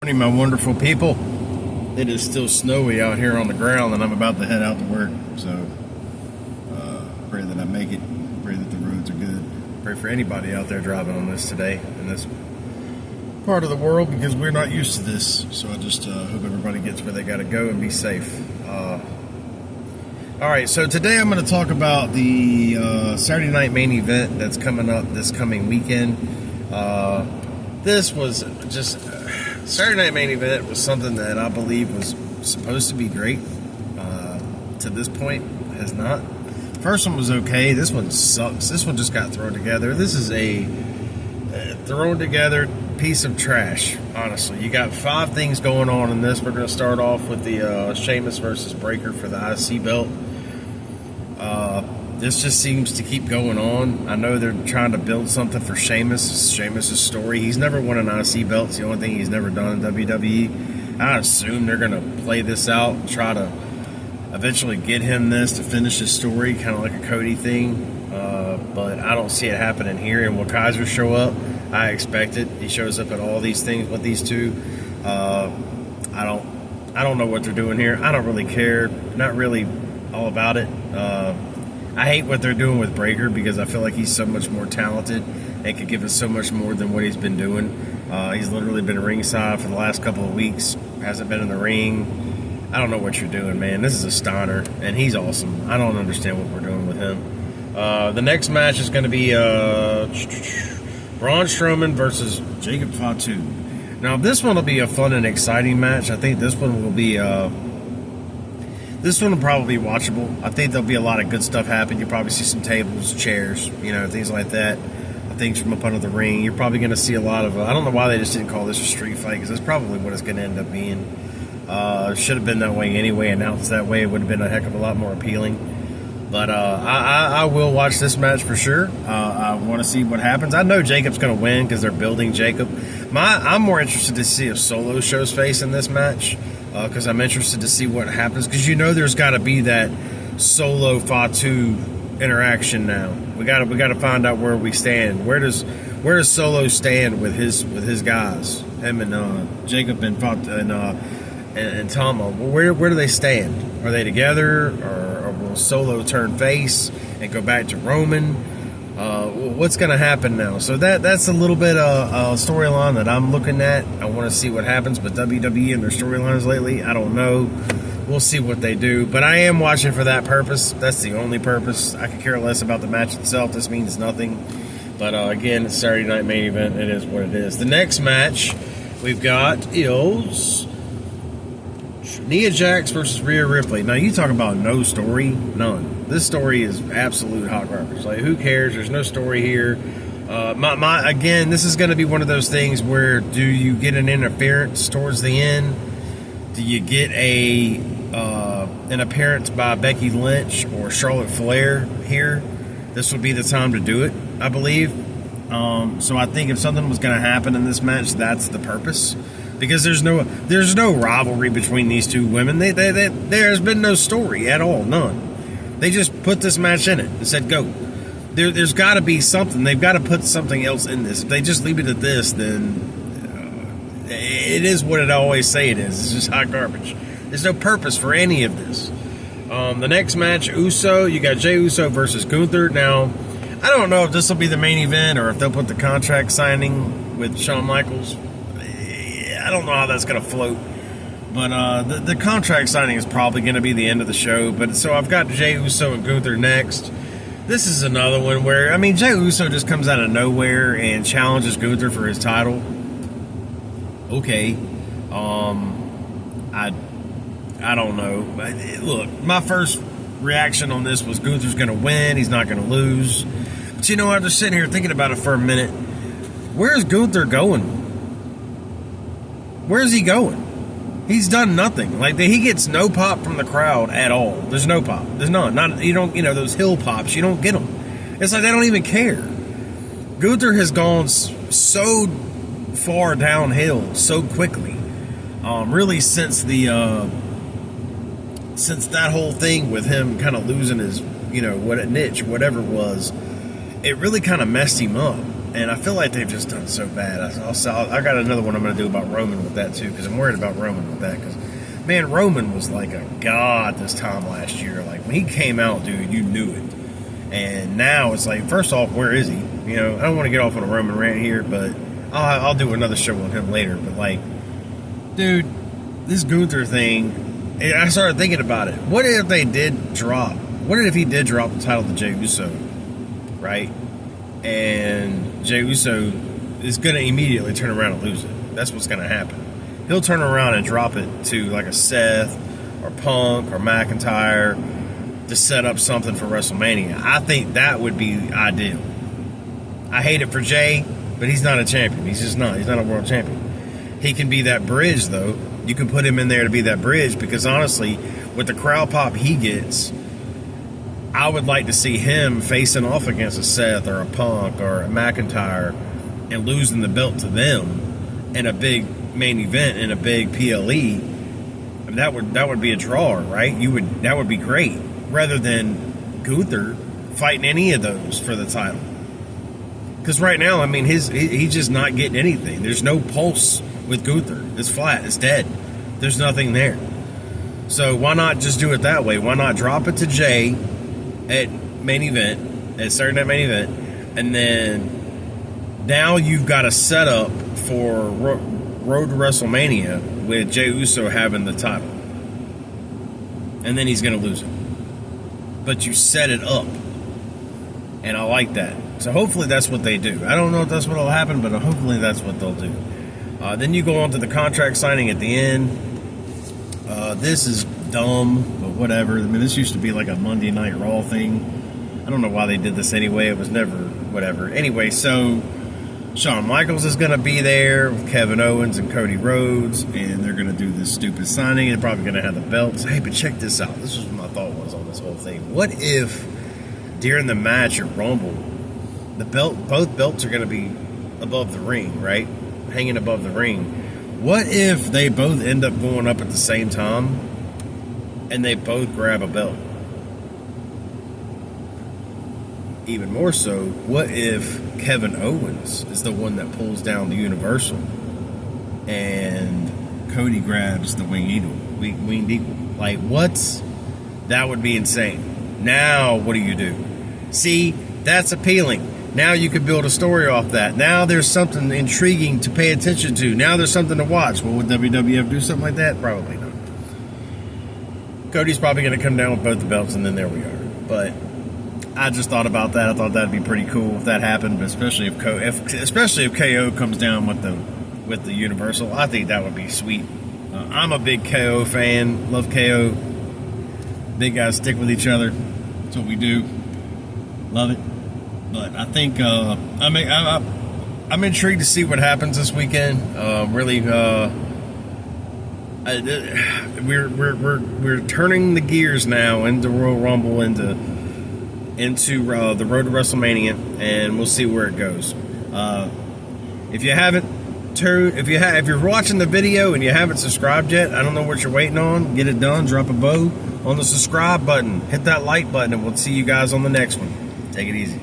Morning, my wonderful people. It is still snowy out here on the ground, and I'm about to head out to work. So, pray that I make it. Pray that the roads are good. Pray for anybody out there driving on this today in this part of the world, because we're not used to this. So I just hope everybody gets where they got to go and be safe. All right, so today I'm going to talk about the Saturday night main event that's coming up this coming weekend. This was just Saturday night main event was something that I believe was supposed to be great. To this point, has not. First one was okay. This one sucks. This one just got thrown together. This is a thrown together piece of trash. Honestly, you got 5 things going on in this. We're going to start off with the Sheamus versus Breakker for the IC belt. This just seems to keep going on. I know they're trying to build something for Sheamus' story. He's never won an IC belt. It's the only thing he's never done in WWE. I assume they're going to play this out and try to eventually get him this to finish his story, kind of like a Cody thing. But I don't see it happening here. And will Kaiser show up? I expect it. He shows up at all these things with these two. I don't know what they're doing here. I don't really care. Not really all about it. I hate what they're doing with Breakker because I feel like he's so much more talented and could give us so much more than what he's been doing. He's literally been ringside for the last couple of weeks. Hasn't been in the ring. I don't know what you're doing, man. This is a Steiner, and he's awesome. I don't understand what we're doing with him. The next match is going to be Braun Strowman versus Jacob Fatu. Now, this one will be a fun and exciting match. I think this one will be... This one will probably be watchable. I think there'll be a lot of good stuff happen. You'll probably see some tables, chairs, things like that. Things from up under the ring. You're probably going to see a lot of... I don't know why they just didn't call this a street fight, because that's probably what it's going to end up being. Should have been that way anyway. Announced that way, it would have been a heck of a lot more appealing. But I will watch this match for sure. I want to see what happens. I know Jacob's going to win because they're building Jacob. I'm more interested to see if Solo shows face in this match, because I'm interested to see what happens, because there's got to be that Solo Fatu interaction now. We got to find out where we stand. Where does Solo stand with his guys? Him and Jacob and Fatu and Tama. Where do they stand? Are they together, or will Solo turn face and go back to Roman? What's going to happen now? So that's a little bit of a storyline that I'm looking at. I want to see what happens with WWE and their storylines lately. I don't know. We'll see what they do. But I am watching for that purpose. That's the only purpose. I could care less about the match itself. This means nothing. But again, it's Saturday night main event. It is what it is. The next match we've got is Nia Jax versus Rhea Ripley. Now, you talk about no story. None. This story is absolute hot garbage. Like, who cares? There's no story here. Again, this is going to be one of those things where, do you get an interference towards the end? Do you get an appearance by Becky Lynch or Charlotte Flair here? This would be the time to do it, I believe. So I think if something was going to happen in this match, that's the purpose. Because there's no rivalry between these two women. There's been no story at all, none. They just put this match in it and said, go. There's got to be something. They've got to put something else in this. If they just leave it at this, then it is what it always say it is. It's just hot garbage. There's no purpose for any of this. The next match, you got Jey Uso versus Gunther. Now, I don't know if this will be the main event or if they'll put the contract signing with Shawn Michaels. I don't know how that's going to float. But the contract signing is probably going to be the end of the show. But so I've got Jey Uso and Gunther next. This is another one where, Jey Uso just comes out of nowhere and challenges Gunther for his title. Okay. I don't know. Look, my first reaction on this was Gunther's going to win. He's not going to lose. But I'm just sitting here thinking about it for a minute. Where's Gunther going? Where's he going? He's done nothing. Like, he gets no pop from the crowd at all. There's no pop. There's none. Those hill pops, you don't get them. It's like they don't even care. Gunther has gone so far downhill so quickly. Really since that whole thing with him kind of losing his, niche, whatever it was, it really kind of messed him up. And I feel like they've just done so bad. I got another one I'm going to do about Roman with that too, because I'm worried about Roman with that. Because, man, Roman was like a god this time last year. Like, when he came out, dude, you knew it. And now it's like, first off, where is he? You know, I don't want to get off on a Roman rant here, but I'll do another show on him later. But, like, dude, this Gunther thing, I started thinking about it. What if he did drop the title to Jey Uso, right? And Jey Uso is going to immediately turn around and lose it. That's what's going to happen. He'll turn around and drop it to like a Seth or Punk or McIntyre to set up something for WrestleMania. I think that would be ideal. I hate it for Jey, but he's not a champion. He's just not. He's not a world champion. He can be that bridge, though. You can put him in there to be that bridge because, honestly, with the crowd pop he gets, I would like to see him facing off against a Seth or a Punk or a McIntyre and losing the belt to them in a big main event in a big PLE. I mean, that would be a draw, right? That would be great, rather than Gunther fighting any of those for the title. Because right now, I mean, he's just not getting anything. There's no pulse with Gunther. It's flat. It's dead. There's nothing there. So why not just do it that way? Why not drop it to Jey at main event, starting at main event, and then now you've got a setup for Road to WrestleMania with Jey Uso having the title, and then he's going to lose it. But you set it up, and I like that. So hopefully that's what they do. I don't know if that's what will happen, but hopefully that's what they'll do. Then you go on to the contract signing at the end. This is dumb, but whatever. I mean, this used to be like a Monday Night Raw thing. I don't know why they did this anyway. It was never whatever. Anyway, so Shawn Michaels is going to be there with Kevin Owens and Cody Rhodes, and they're going to do this stupid signing. They're probably going to have the belts. Hey, but check this out. This was what my thought was on this whole thing. What if during the match at Rumble, both belts are going to be above the ring, right? Hanging above the ring. What if they both end up going up at the same time and they both grab a belt? Even more so, what if Kevin Owens is the one that pulls down the Universal and Cody grabs the Winged Eagle? Like, that would be insane. Now, what do? See, that's appealing. Now you could build a story off that. Now there's something intriguing to pay attention to. Now there's something to watch. Well, would WWF do something like that? Probably not. Cody's probably going to come down with both the belts, and then there we are. But I just thought about that. I thought that'd be pretty cool if that happened, but especially if KO comes down with the Universal. I think that would be sweet. I'm a big KO fan. Love KO. Big guys stick with each other. That's what we do. Love it. But I think I'm intrigued to see what happens this weekend. Really, we're turning the gears now into Royal Rumble, into the road to WrestleMania, and we'll see where it goes. If you're watching the video and you haven't subscribed yet, I don't know what you're waiting on. Get it done. Drop a bow on the subscribe button. Hit that like button, and we'll see you guys on the next one. Take it easy.